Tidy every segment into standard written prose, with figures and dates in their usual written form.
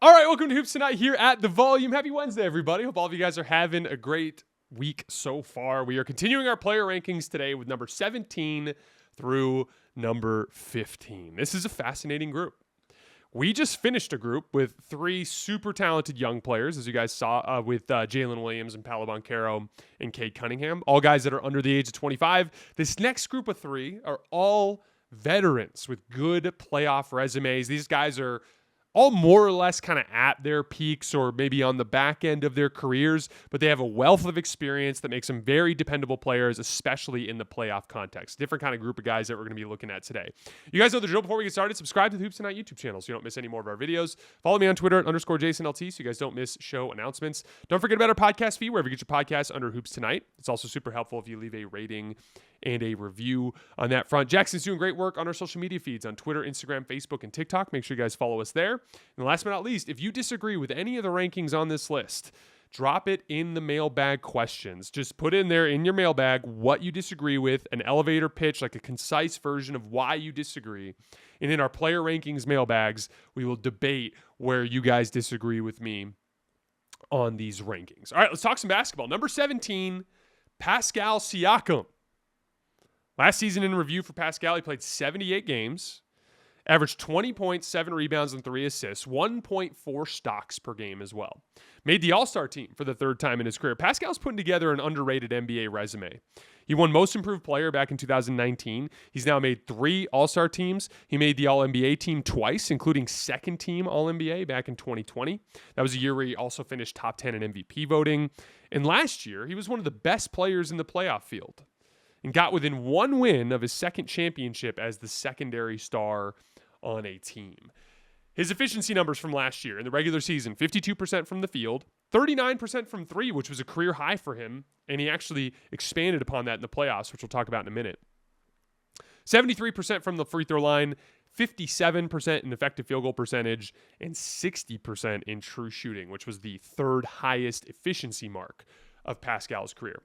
All right, welcome to Hoops Tonight here at The Volume. Happy Wednesday, everybody. Hope all of you guys are having a great week so far. We are continuing our player rankings today with number 17 through number 15. This is a fascinating group. We just finished a group with three super talented young players, as you guys saw, with Jalen Williams and Paolo Banchero and Cade Cunningham, all guys that are under the age of 25. This next group of three are all veterans with good playoff resumes. These guys are all more or less kind of at their peaks or maybe on the back end of their careers, but they have a wealth of experience that makes them very dependable players, especially in the playoff context. Different kind of group of guys that we're going to be looking at today. You guys know the drill. Before we get started, subscribe to the Hoops Tonight YouTube channel so you don't miss any more of our videos. Follow me on Twitter at _JasonLT so you guys don't miss show announcements. Don't forget about our podcast feed wherever you get your podcasts under Hoops Tonight. It's also super helpful if you leave a rating and a review on that front. Jackson's doing great work on our social media feeds on Twitter, Instagram, Facebook, and TikTok. Make sure you guys follow us there. And last but not least, if you disagree with any of the rankings on this list, drop it in the mailbag questions. Just put in there in your mailbag what you disagree with, an elevator pitch, like a concise version of why you disagree. And in our player rankings mailbags, we will debate where you guys disagree with me on these rankings. All right, let's talk some basketball. Number 17, Pascal Siakam. Last season in review for Pascal, he played 78 games, averaged 20 points, 7 rebounds, and 3 assists, 1.4 stocks per game as well. Made the All-Star team for the third time in his career. Pascal's putting together an underrated NBA resume. He won Most Improved Player back in 2019. He's now made 3 All-Star teams. He made the All-NBA team twice, including second team All-NBA back in 2020. That was a year where he also finished top 10 in MVP voting. And last year, he was one of the best players in the playoff field and got within 1 win of his second championship as the secondary star on a team. His efficiency numbers from last year in the regular season, 52% from the field, 39% from 3, which was a career high for him, and he actually expanded upon that in the playoffs, which we'll talk about in a minute. 73% from the free throw line, 57% in effective field goal percentage, and 60% in true shooting, which was the third highest efficiency mark of Pascal's career.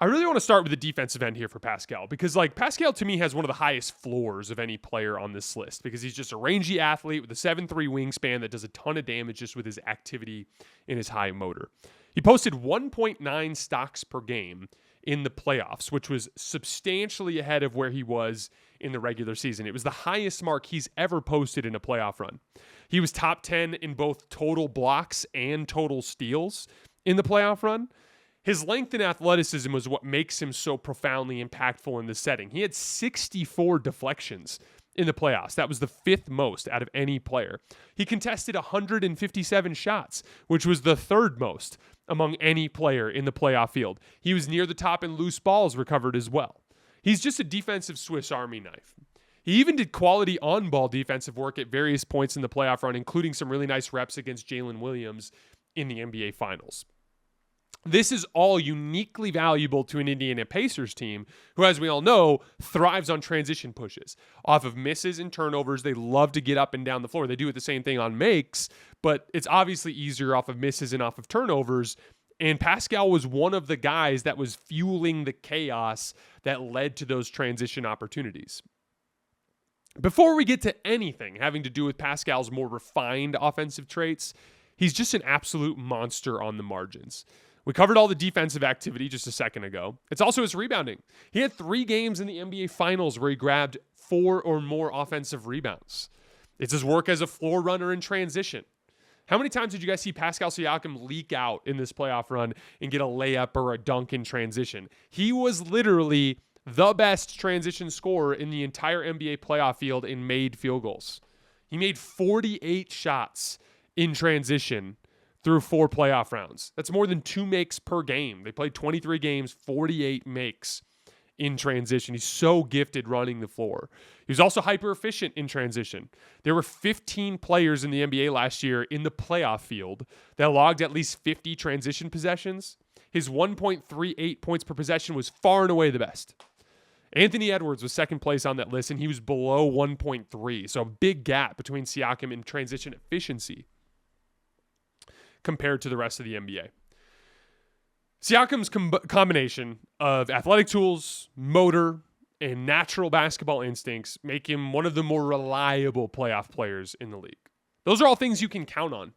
I really want to start with the defensive end here for Pascal because, Pascal to me has one of the highest floors of any player on this list because he's just a rangy athlete with a 7'3" wingspan that does a ton of damage just with his activity in his high motor. He posted 1.9 stocks per game in the playoffs, which was substantially ahead of where he was in the regular season. It was the highest mark he's ever posted in a playoff run. He was top 10 in both total blocks and total steals in the playoff run. His length and athleticism was what makes him so profoundly impactful in this setting. He had 64 deflections in the playoffs. That was the 5th most out of any player. He contested 157 shots, which was the 3rd most among any player in the playoff field. He was near the top in loose balls recovered as well. He's just a defensive Swiss Army knife. He even did quality on-ball defensive work at various points in the playoff run, including some really nice reps against Jalen Williams in the NBA Finals. This is all uniquely valuable to an Indiana Pacers team who, as we all know, thrives on transition pushes. Off of misses and turnovers, they love to get up and down the floor. They do it the same thing on makes, but it's obviously easier off of misses and off of turnovers. And Pascal was one of the guys that was fueling the chaos that led to those transition opportunities. Before we get to anything having to do with Pascal's more refined offensive traits, he's just an absolute monster on the margins. We covered all the defensive activity just a second ago. It's also his rebounding. He had 3 games in the NBA Finals where he grabbed 4 or more offensive rebounds. It's his work as a floor runner in transition. How many times did you guys see Pascal Siakam leak out in this playoff run and get a layup or a dunk in transition? He was literally the best transition scorer in the entire NBA playoff field and made field goals. He made 48 shots in transition through 4 playoff rounds. That's more than 2 makes per game. They played 23 games, 48 makes in transition. He's so gifted running the floor. He was also hyper efficient in transition. There were 15 players in the NBA last year in the playoff field that logged at least 50 transition possessions. His 1.38 points per possession was far and away the best. Anthony Edwards was second place on that list, and he was below 1.3. So a big gap between Siakam and transition efficiency compared to the rest of the NBA. Siakam's combination of athletic tools, motor, and natural basketball instincts make him one of the more reliable playoff players in the league. Those are all things you can count on.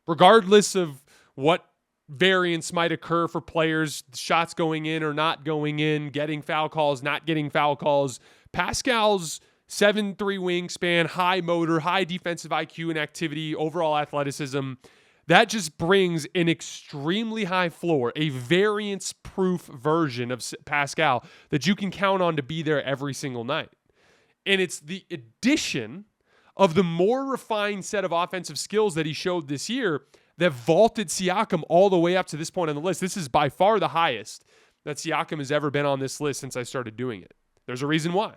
Regardless of what variance might occur for players, shots going in or not going in, getting foul calls, not getting foul calls, Pascal's 7'3" wingspan, high motor, high defensive IQ and activity, overall athleticism, that just brings an extremely high floor, a variance-proof version of Pascal that you can count on to be there every single night. And it's the addition of the more refined set of offensive skills that he showed this year that vaulted Siakam all the way up to this point on the list. This is by far the highest that Siakam has ever been on this list since I started doing it. There's a reason why.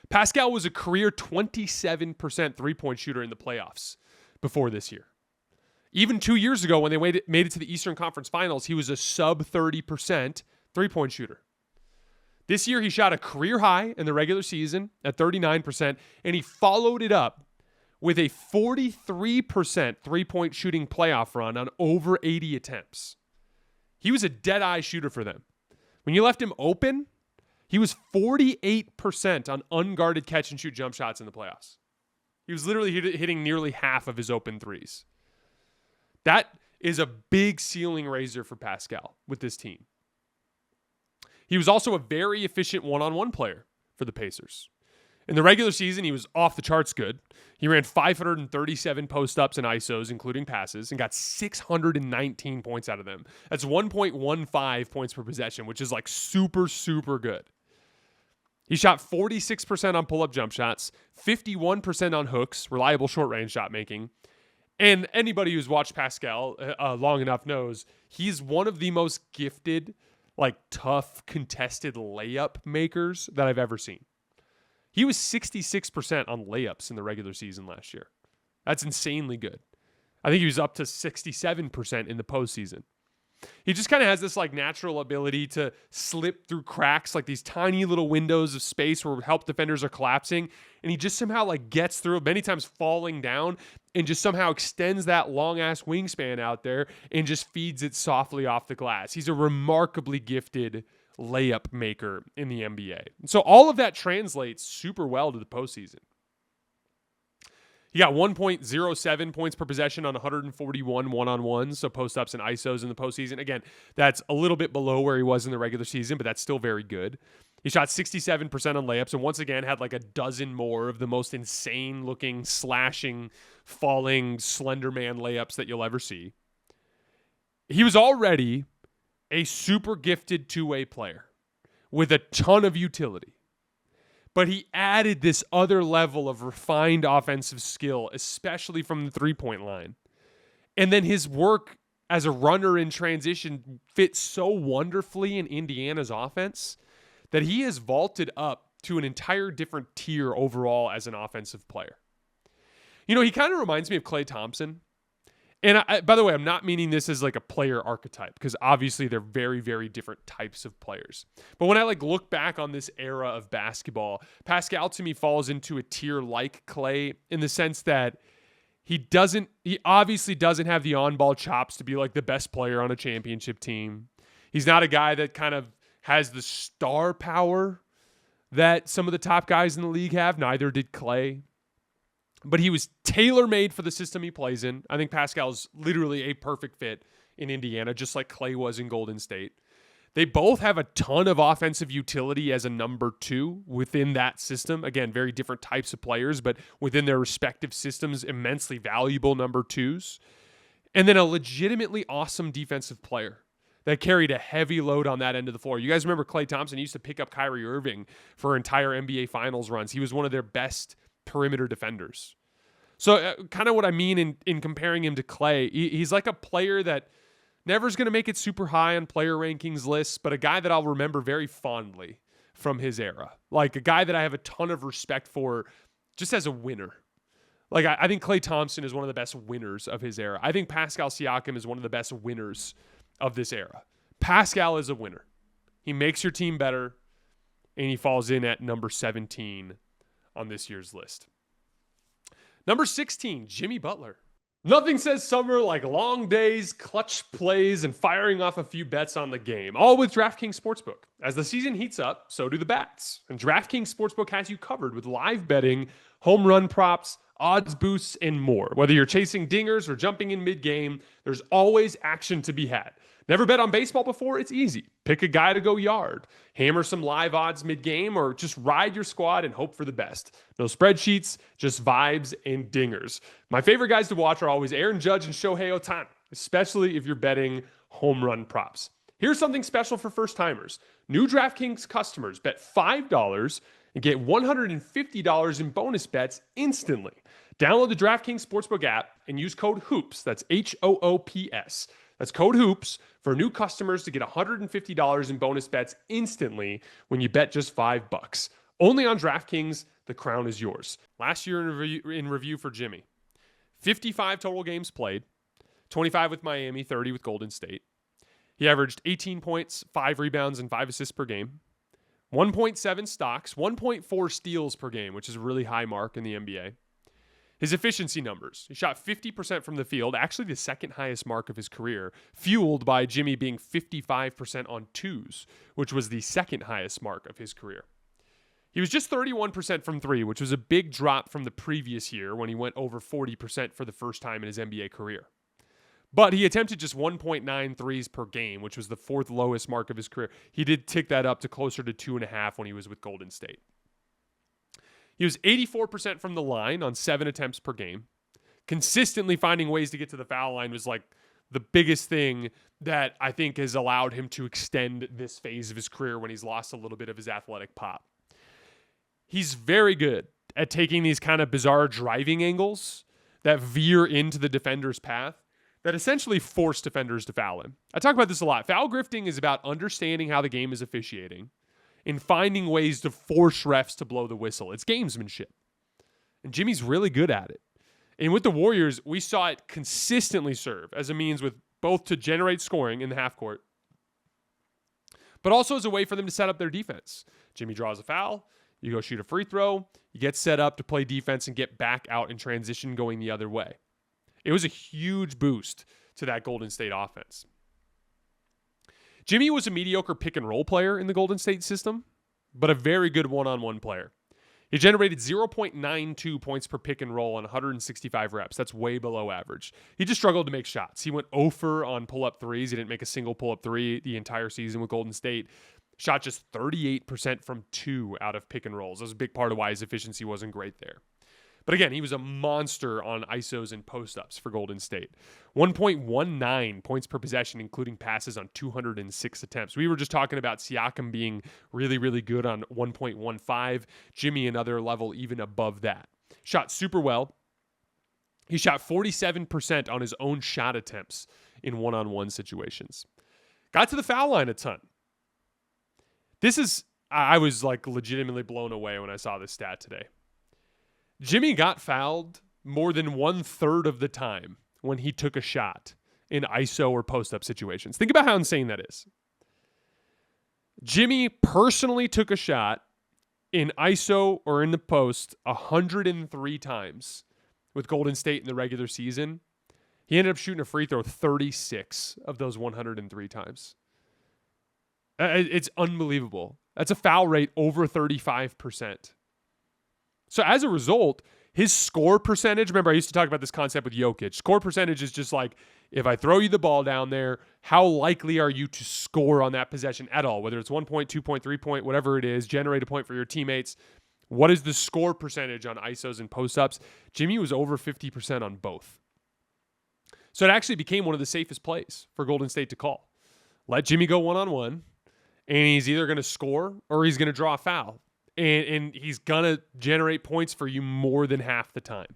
Pascal was a career 27% three-point shooter in the playoffs before this year. Even 2 years ago when they made it to the Eastern Conference Finals, he was a sub 30% three-point shooter. This year, he shot a career high in the regular season at 39%, and he followed it up with a 43% three-point shooting playoff run on over 80 attempts. He was a dead-eye shooter for them. When you left him open, he was 48% on unguarded catch-and-shoot jump shots in the playoffs. He was literally hitting nearly half of his open threes. That is a big ceiling raiser for Pascal with this team. He was also a very efficient one-on-one player for the Pacers. In the regular season, he was off the charts good. He ran 537 post-ups and ISOs, including passes, and got 619 points out of them. That's 1.15 points per possession, which is like super, super good. He shot 46% on pull-up jump shots, 51% on hooks, reliable short-range shot making. And anybody who's watched Pascal long enough knows he's one of the most gifted, like tough, contested layup makers that I've ever seen. He was 66% on layups in the regular season last year. That's insanely good. I think he was up to 67% in the postseason. He just kind of has this like natural ability to slip through cracks, like these tiny little windows of space where help defenders are collapsing. And he just somehow like gets through, many times falling down, and just somehow extends that long ass wingspan out there and just feeds it softly off the glass. He's a remarkably gifted layup maker in the NBA. So all of that translates super well to the postseason. He got 1.07 points per possession on 141 one-on-ones, so post-ups and ISOs in the postseason. Again, that's a little bit below where he was in the regular season, but that's still very good. He shot 67% on layups and once again had like a dozen more of the most insane-looking, slashing, falling, slender man layups that you'll ever see. He was already a super gifted two-way player with a ton of utility. But he added this other level of refined offensive skill, especially from the three-point line. And then his work as a runner in transition fits so wonderfully in Indiana's offense that he has vaulted up to an entire different tier overall as an offensive player. You know, he kind of reminds me of Klay Thompson. And by the way, I'm not meaning this as like a player archetype because obviously they're very, very different types of players. But when I like look back on this era of basketball, Pascal to me falls into a tier like Klay in the sense that he obviously doesn't have the on-ball chops to be like the best player on a championship team. He's not a guy that kind of has the star power that some of the top guys in the league have. Neither did Klay. But he was tailor-made for the system he plays in. I think Pascal's literally a perfect fit in Indiana, just like Klay was in Golden State. They both have a ton of offensive utility as a number two within that system. Again, very different types of players, but within their respective systems, immensely valuable number twos. And then a legitimately awesome defensive player that carried a heavy load on that end of the floor. You guys remember Klay Thompson used to pick up Kyrie Irving for entire NBA Finals runs. He was one of their best perimeter defenders. So kind of what I mean in comparing him to Klay, he's like a player that never is going to make it super high on player rankings lists, but a guy that I'll remember very fondly from his era. Like a guy that I have a ton of respect for just as a winner. Like I think Klay Thompson is one of the best winners of his era. I think Pascal Siakam is one of the best winners of this era. Pascal is a winner. He makes your team better, and he falls in at number 17 on this year's list. Number 16, Jimmy Butler. Nothing says summer like long days, clutch plays, and firing off a few bets on the game, all with DraftKings Sportsbook. As the season heats up, so do the bats. And DraftKings Sportsbook has you covered with live betting, home run props, odds boosts, and more. Whether you're chasing dingers or jumping in mid-game, there's always action to be had. Never bet on baseball before? It's easy. Pick a guy to go yard, hammer some live odds mid-game, or just ride your squad and hope for the best. No spreadsheets, just vibes and dingers. My favorite guys to watch are always Aaron Judge and Shohei Ohtani, especially if you're betting home run props. Here's something special for first-timers. New DraftKings customers bet $5 and get $150 in bonus bets instantly. Download the DraftKings Sportsbook app and use code HOOPS. That's HOOPS. That's code HOOPS for new customers to get $150 in bonus bets instantly when you bet just $5. Only on DraftKings, the crown is yours. Last year in review for Jimmy, 55 total games played, 25 with Miami, 30 with Golden State. He averaged 18 points, 5 rebounds, and 5 assists per game, 1.7 stocks, 1.4 steals per game, which is a really high mark in the NBA. His efficiency numbers. He shot 50% from the field, actually the second highest mark of his career, fueled by Jimmy being 55% on twos, which was the second highest mark of his career. He was just 31% from three, which was a big drop from the previous year when he went over 40% for the first time in his NBA career. But he attempted just 1.9 threes per game, which was the fourth lowest mark of his career. He did tick that up to closer to 2.5 when he was with Golden State. He was 84% from the line on 7 attempts per game. Consistently finding ways to get to the foul line was like the biggest thing that I think has allowed him to extend this phase of his career when he's lost a little bit of his athletic pop. He's very good at taking these kind of bizarre driving angles that veer into the defender's path that essentially force defenders to foul him. I talk about this a lot. Foul grifting is about understanding how the game is officiating and finding ways to force refs to blow the whistle. It's gamesmanship. And Jimmy's really good at it. And with the Warriors, we saw it consistently serve as a means with both to generate scoring in the half court, but also as a way for them to set up their defense. Jimmy draws a foul, you go shoot a free throw, you get set up to play defense and get back out in transition going the other way. It was a huge boost to that Golden State offense. Jimmy was a mediocre pick and roll player in the Golden State system, but a very good one-on-one player. He generated 0.92 points per pick and roll on 165 reps. That's way below average. He just struggled to make shots. He went 0 for on pull-up threes. He didn't make a single pull-up three the entire season with Golden State. Shot just 38% from 2 out of pick and rolls. That was a big part of why his efficiency wasn't great there. But again, he was a monster on ISOs and post-ups for Golden State. 1.19 points per possession, including passes on 206 attempts. We were just talking about Siakam being really, really good on 1.15. Jimmy, another level even above that. Shot super well. He shot 47% on his own shot attempts in one-on-one situations. Got to the foul line a ton. I was like legitimately blown away when I saw this stat today. Jimmy got fouled more than 1/3 of the time when he took a shot in ISO or post-up situations. Think about how insane that is. Jimmy personally took a shot in ISO or in the post 103 times with Golden State in the regular season. He ended up shooting a free throw 36 of those 103 times. It's unbelievable. That's a foul rate over 35%. So as a result, his score percentage, remember I used to talk about this concept with Jokic. Score percentage is just like, if I throw you the ball down there, how likely are you to score on that possession at all? Whether it's 1 point, 2 point, 3 point, whatever it is, generate a point for your teammates. What is the score percentage on ISOs and post-ups? Jimmy was over 50% on both. So it actually became one of the safest plays for Golden State to call. Let Jimmy go one-on-one, and he's either going to score or he's going to draw a foul. And he's going to generate points for you more than half the time.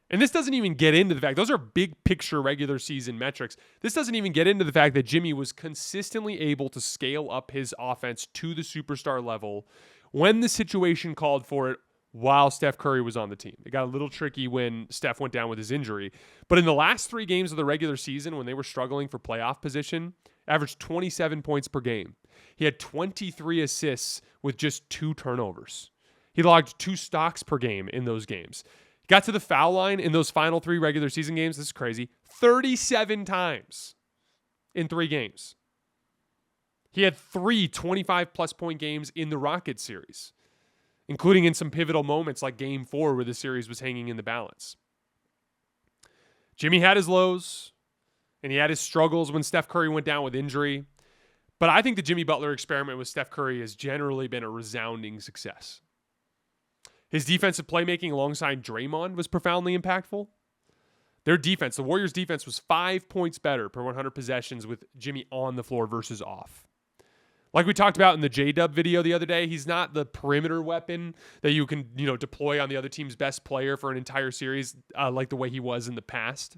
And this doesn't even get into the fact, those are big picture regular season metrics. This doesn't even get into the fact that Jimmy was consistently able to scale up his offense to the superstar level when the situation called for it while Steph Curry was on the team. It got a little tricky when Steph went down with his injury. But in the last 3 games of the regular season, when they were struggling for playoff position, averaged 27 points per game. He had 23 assists with just 2 turnovers. He logged 2 stocks per game in those games. Got to the foul line in those final 3 regular season games. This is crazy. 37 times in 3 games. He had 3 25-plus point games in the Rockets series, including in some pivotal moments like Game 4 where the series was hanging in the balance. Jimmy had his lows, and he had his struggles when Steph Curry went down with injury. But I think the Jimmy Butler experiment with Steph Curry has generally been a resounding success. His defensive playmaking alongside Draymond was profoundly impactful. Their defense, the Warriors' defense, was 5 points better per 100 possessions with Jimmy on the floor versus off. Like we talked about in the J-Dub video the other day, he's not the perimeter weapon that you can, deploy on the other team's best player for an entire series like the way he was in the past.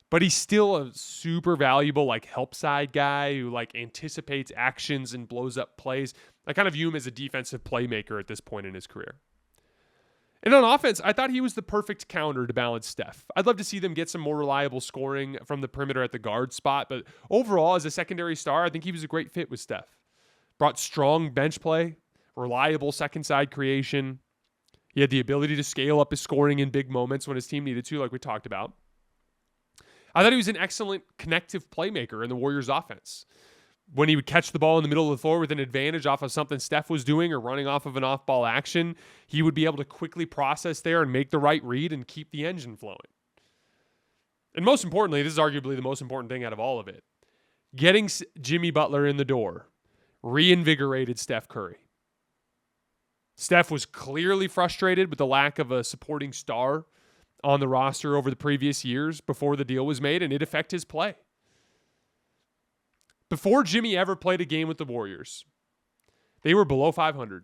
But he's still a super valuable help side guy who anticipates actions and blows up plays. I kind of view him as a defensive playmaker at this point in his career. And on offense, I thought he was the perfect counter to balance Steph. I'd love to see them get some more reliable scoring from the perimeter at the guard spot, but overall, as a secondary star, I think he was a great fit with Steph. Brought strong bench play, reliable second side creation. He had the ability to scale up his scoring in big moments when his team needed to, like we talked about. I thought he was an excellent connective playmaker in the Warriors' offense. When he would catch the ball in the middle of the floor with an advantage off of something Steph was doing or running off of an off-ball action, he would be able to quickly process there and make the right read and keep the engine flowing. And most importantly, this is arguably the most important thing out of all of it, getting Jimmy Butler in the door reinvigorated Steph Curry. Steph was clearly frustrated with the lack of a supporting star on the roster over the previous years before the deal was made, and it affected his play. Before Jimmy ever played a game with the Warriors, they were below 500.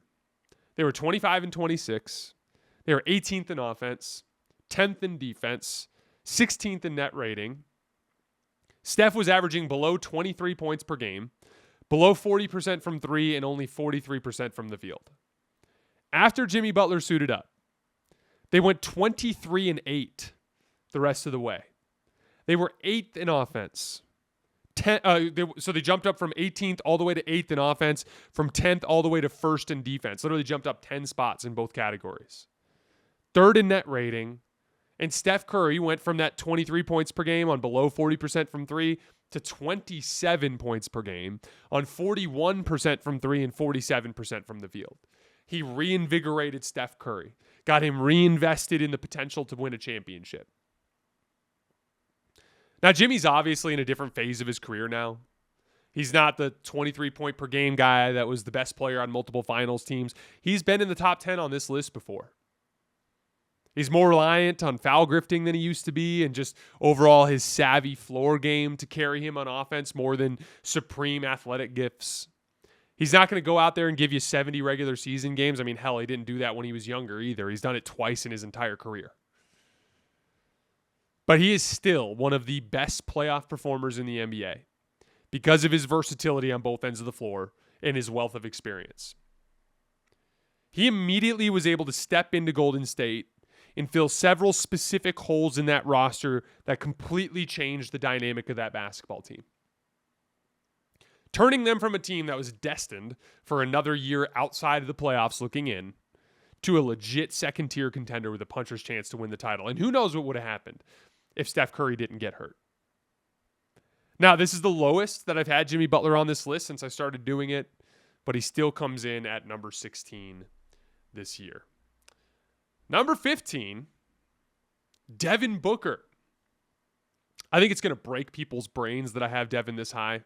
They were 25-26. They were 18th in offense, 10th in defense, 16th in net rating. Steph was averaging below 23 points per game, below 40% from three, and only 43% from the field. After Jimmy Butler suited up, they went 23-8 the rest of the way. They were 8th in offense. So they jumped up from 18th all the way to 8th in offense, from 10th all the way to 1st in defense. Literally jumped up 10 spots in both categories. 3rd in net rating. And Steph Curry went from that 23 points per game on below 40% from three to 27 points per game on 41% from three and 47% from the field. He reinvigorated Steph Curry, got him reinvested in the potential to win a championship. Now, Jimmy's obviously in a different phase of his career now. He's not the 23-point per game guy that was the best player on multiple finals teams. He's been in the top 10 on this list before. He's more reliant on foul grifting than he used to be, and just overall his savvy floor game to carry him on offense more than supreme athletic gifts. He's not going to go out there and give you 70 regular season games. I mean, hell, he didn't do that when he was younger either. He's done it twice in his entire career. But he is still one of the best playoff performers in the NBA because of his versatility on both ends of the floor and his wealth of experience. He immediately was able to step into Golden State and fill several specific holes in that roster that completely changed the dynamic of that basketball team. Turning them from a team that was destined for another year outside of the playoffs looking in to a legit second-tier contender with a puncher's chance to win the title. And who knows what would have happened if Steph Curry didn't get hurt. Now, this is the lowest that I've had Jimmy Butler on this list since I started doing it, but he still comes in at number 16 this year. Number 15, Devin Booker. I think it's going to break people's brains that I have Devin this high.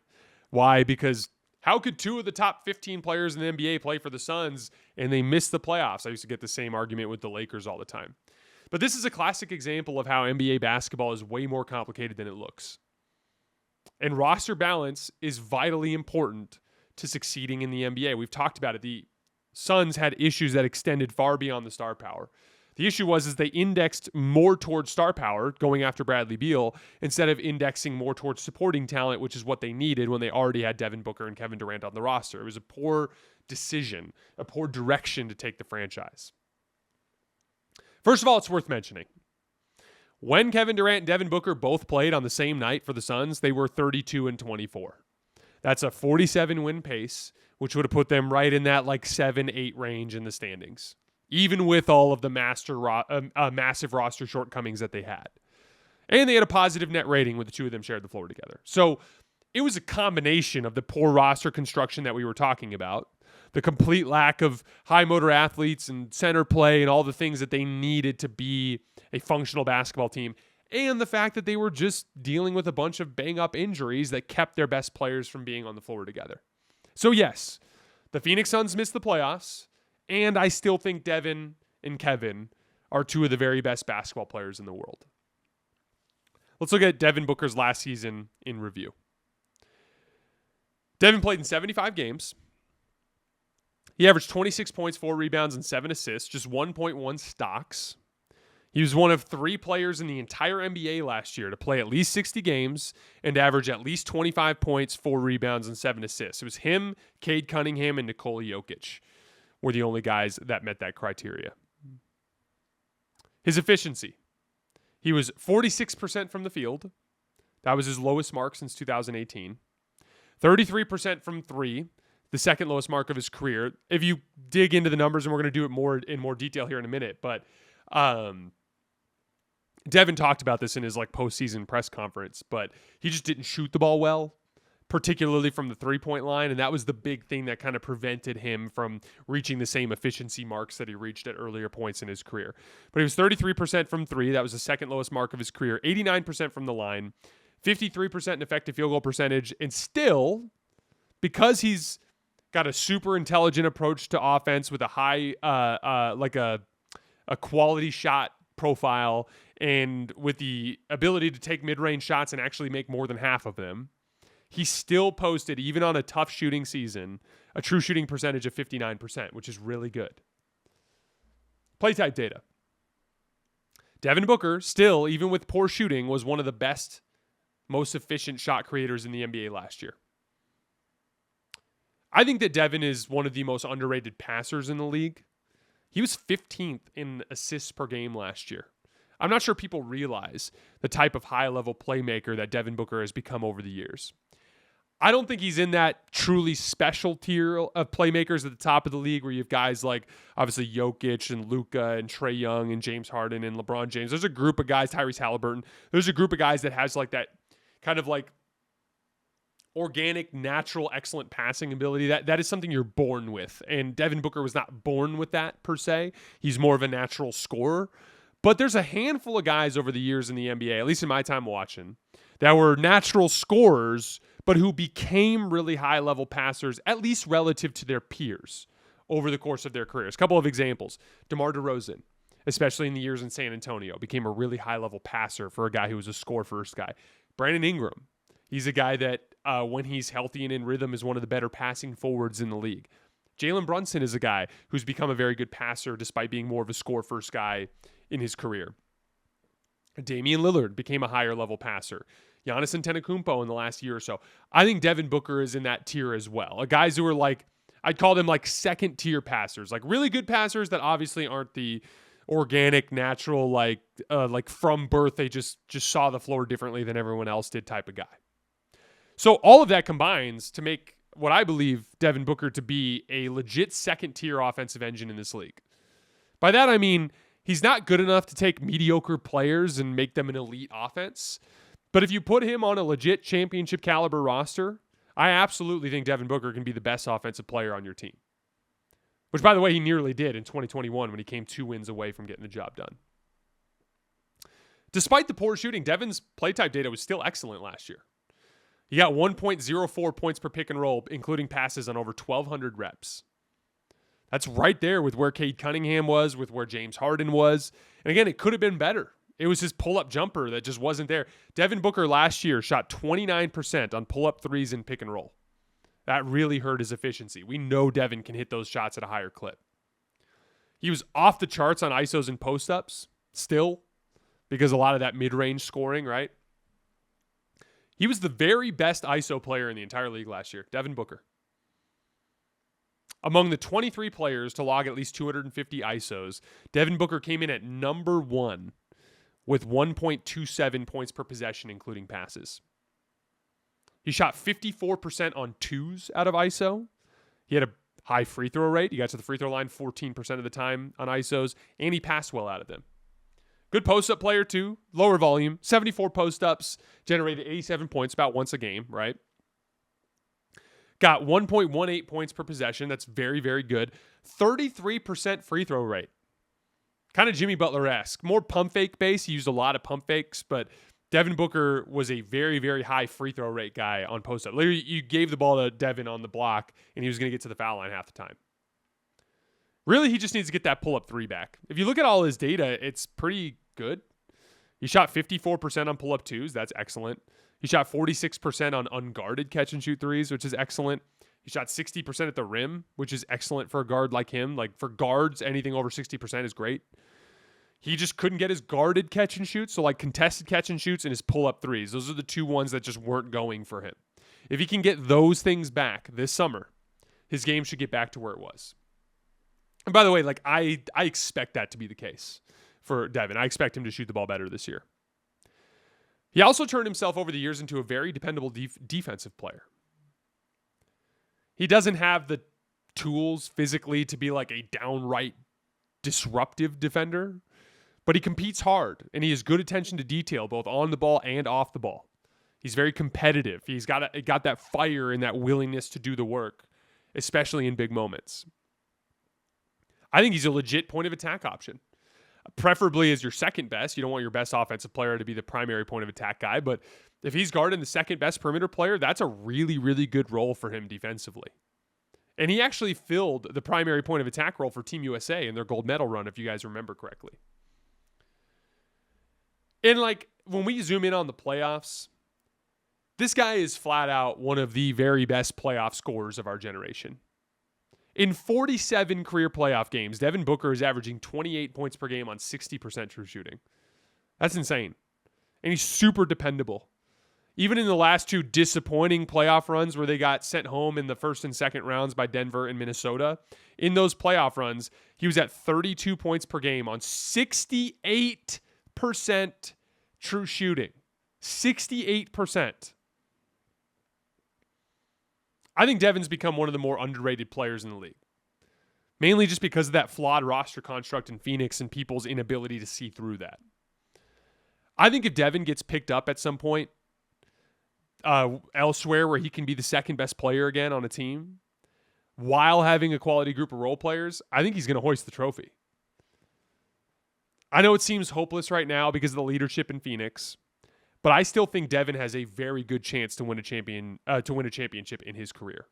Why? Because how could two of the top 15 players in the NBA play for the Suns and they miss the playoffs? I used to get the same argument with the Lakers all the time. But this is a classic example of how NBA basketball is way more complicated than it looks. And roster balance is vitally important to succeeding in the NBA. We've talked about it. The Suns had issues that extended far beyond the star power. The issue was they indexed more towards star power, going after Bradley Beal, instead of indexing more towards supporting talent, which is what they needed when they already had Devin Booker and Kevin Durant on the roster. It was a poor decision, a poor direction to take the franchise. First of all, it's worth mentioning. When Kevin Durant and Devin Booker both played on the same night for the Suns, they were 32-24. That's a 47-win pace, which would have put them right in that 7-8 range in the standings, even with all of the massive roster shortcomings that they had. And they had a positive net rating when the two of them shared the floor together. So it was a combination of the poor roster construction that we were talking about, the complete lack of high motor athletes and center play and all the things that they needed to be a functional basketball team, and the fact that they were just dealing with a bunch of bang-up injuries that kept their best players from being on the floor together. So yes, the Phoenix Suns missed the playoffs, and I still think Devin and Kevin are two of the very best basketball players in the world. Let's look at Devin Booker's last season in review. Devin played in 75 games. He averaged 26 points, 4 rebounds, and 7 assists, just 1.1 stocks. He was one of 3 players in the entire NBA last year to play at least 60 games and average at least 25 points, 4 rebounds, and 7 assists. It was him, Cade Cunningham, and Nikola Jokic were the only guys that met that criteria. His efficiency. He was 46% from the field. That was his lowest mark since 2018. 33% from 3, the second lowest mark of his career. If you dig into the numbers, and we're going to do it in more detail here in a minute, but Devin talked about this in his postseason press conference, but he just didn't shoot the ball well, particularly from the three-point line, and that was the big thing that kind of prevented him from reaching the same efficiency marks that he reached at earlier points in his career. But he was 33% from 3. That was the second lowest mark of his career. 89% from the line, 53% in effective field goal percentage, and still, because he's got a super intelligent approach to offense with a high, a quality shot profile, and with the ability to take mid-range shots and actually make more than half of them, he still posted, even on a tough shooting season, a true shooting percentage of 59%, which is really good. Play type data. Devin Booker, still, even with poor shooting, was one of the best, most efficient shot creators in the NBA last year. I think that Devin is one of the most underrated passers in the league. He was 15th in assists per game last year. I'm not sure people realize the type of high-level playmaker that Devin Booker has become over the years. I don't think he's in that truly special tier of playmakers at the top of the league where you have guys like, obviously, Jokic and Luka and Trae Young and James Harden and LeBron James. There's a group of guys, Tyrese Haliburton. There's a group of guys that has that kind of organic, natural, excellent passing ability. That is something you're born with. And Devin Booker was not born with that per se. He's more of a natural scorer. But there's a handful of guys over the years in the NBA, at least in my time watching, that were natural scorers, but who became really high-level passers, at least relative to their peers over the course of their careers. A couple of examples. DeMar DeRozan, especially in the years in San Antonio, became a really high-level passer for a guy who was a score-first guy. Brandon Ingram, he's a guy that, when he's healthy and in rhythm, is one of the better passing forwards in the league. Jalen Brunson is a guy who's become a very good passer despite being more of a score-first guy in his career. Damian Lillard became a higher-level passer. Giannis Antetokounmpo in the last year or so. I think Devin Booker is in that tier as well. Guys who are I'd call them second-tier passers, really good passers that obviously aren't the organic, natural, from birth they just saw the floor differently than everyone else did type of guy. So all of that combines to make what I believe Devin Booker to be a legit second-tier offensive engine in this league. By that I mean he's not good enough to take mediocre players and make them an elite offense. But if you put him on a legit championship caliber roster, I absolutely think Devin Booker can be the best offensive player on your team. Which, by the way, he nearly did in 2021 when he came 2 wins away from getting the job done. Despite the poor shooting, Devin's play type data was still excellent last year. He got 1.04 points per pick and roll, including passes on over 1,200 reps. That's right there with where Cade Cunningham was, with where James Harden was. And again, it could have been better. It was his pull-up jumper that just wasn't there. Devin Booker last year shot 29% on pull-up threes and pick and roll. That really hurt his efficiency. We know Devin can hit those shots at a higher clip. He was off the charts on ISOs and post-ups still because a lot of that mid-range scoring, right? He was the very best ISO player in the entire league last year, Devin Booker. Among the 23 players to log at least 250 ISOs, Devin Booker came in at number 1 with 1.27 points per possession, including passes. He shot 54% on twos out of ISO. He had a high free throw rate. He got to the free throw line 14% of the time on ISOs, and he passed well out of them. Good post-up player, too. Lower volume, 74 post-ups, generated 87 points about once a game, right? Got 1.18 points per possession. That's very, very good. 33% free throw rate. Kind of Jimmy Butler-esque. More pump fake base. He used a lot of pump fakes, but Devin Booker was a very, very high free throw rate guy on post-up. Literally, you gave the ball to Devin on the block, and he was going to get to the foul line half the time. Really, he just needs to get that pull-up three back. If you look at all his data, it's pretty good. He shot 54% on pull-up twos. That's excellent. He shot 46% on unguarded catch-and-shoot threes, which is excellent. He shot 60% at the rim, which is excellent for a guard like him. Like, for guards, anything over 60% is great. He just couldn't get his guarded catch-and-shoots, so like contested catch-and-shoots and his pull-up threes. Those are the two ones that just weren't going for him. If he can get those things back this summer, his game should get back to where it was. And by the way, like I expect that to be the case for Devin. I expect him to shoot the ball better this year. He also turned himself over the years into a very dependable defensive player. He doesn't have the tools physically to be like a downright disruptive defender, but he competes hard and he has good attention to detail both on the ball and off the ball. He's very competitive. He's got that fire and that willingness to do the work, especially in big moments. I think he's a legit point of attack option. Preferably as your second best. You don't want your best offensive player to be the primary point of attack guy, but if he's guarding the second best perimeter player, that's a really, really good role for him defensively. And he actually filled the primary point of attack role for Team USA in their gold medal run, if you guys remember correctly. And like when we zoom in on the playoffs, this guy is flat out one of the very best playoff scorers of our generation. In 47 career playoff games, Devin Booker is averaging 28 points per game on 60% true shooting. That's insane. And he's super dependable. Even in the last two disappointing playoff runs where they got sent home in the first and second rounds by Denver and Minnesota, in those playoff runs, he was at 32 points per game on 68% true shooting. 68%. I think Devin's become one of the more underrated players in the league. Mainly just because of that flawed roster construct in Phoenix and people's inability to see through that. I think if Devin gets picked up at some point elsewhere where he can be the second best player again on a team while having a quality group of role players, I think he's going to hoist the trophy. I know it seems hopeless right now because of the leadership in Phoenix, but I still think Devin has a very good chance to win a championship in his career.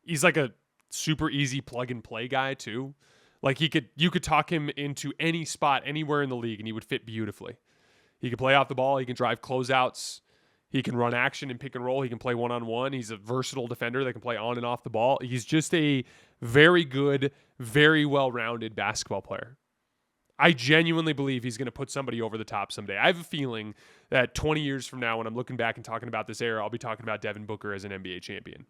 He's like a super easy plug and play guy too. Like you could talk him into any spot anywhere in the league and he would fit beautifully. He can play off the ball, he can drive closeouts, he can run action and pick and roll, he can play one-on-one. He's a versatile defender that can play on and off the ball. He's just a very good, very well-rounded basketball player. I genuinely believe he's going to put somebody over the top someday. I have a feeling that 20 years from now, when I'm looking back and talking about this era, I'll be talking about Devin Booker as an NBA champion.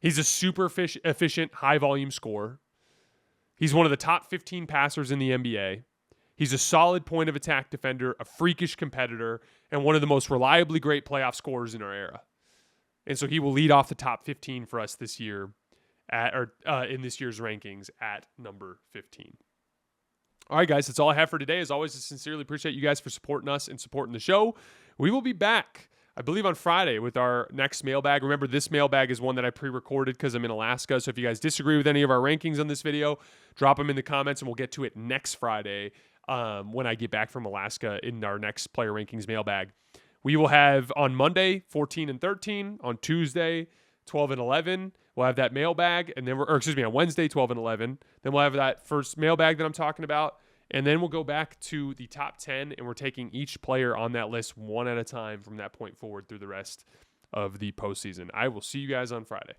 He's a super efficient, high-volume scorer. He's one of the top 15 passers in the NBA. He's a solid point of attack defender, a freakish competitor, and one of the most reliably great playoff scorers in our era. And so he will lead off the top 15 for us this year in this year's rankings at number 15. All right, guys, that's all I have for today. As always, I sincerely appreciate you guys for supporting us and supporting the show. We will be back, I believe, on Friday with our next mailbag. Remember, this mailbag is one that I pre-recorded because I'm in Alaska. So if you guys disagree with any of our rankings on this video, drop them in the comments and we'll get to it next Friday when I get back from Alaska in our next player rankings mailbag. We will have on Monday, 14 and 13. On Tuesday, 12 and 11. We'll have that mailbag, and then on Wednesday, 12 and 11. Then we'll have that first mailbag that I'm talking about, and then we'll go back to the top 10, and we're taking each player on that list one at a time from that point forward through the rest of the postseason. I will see you guys on Friday.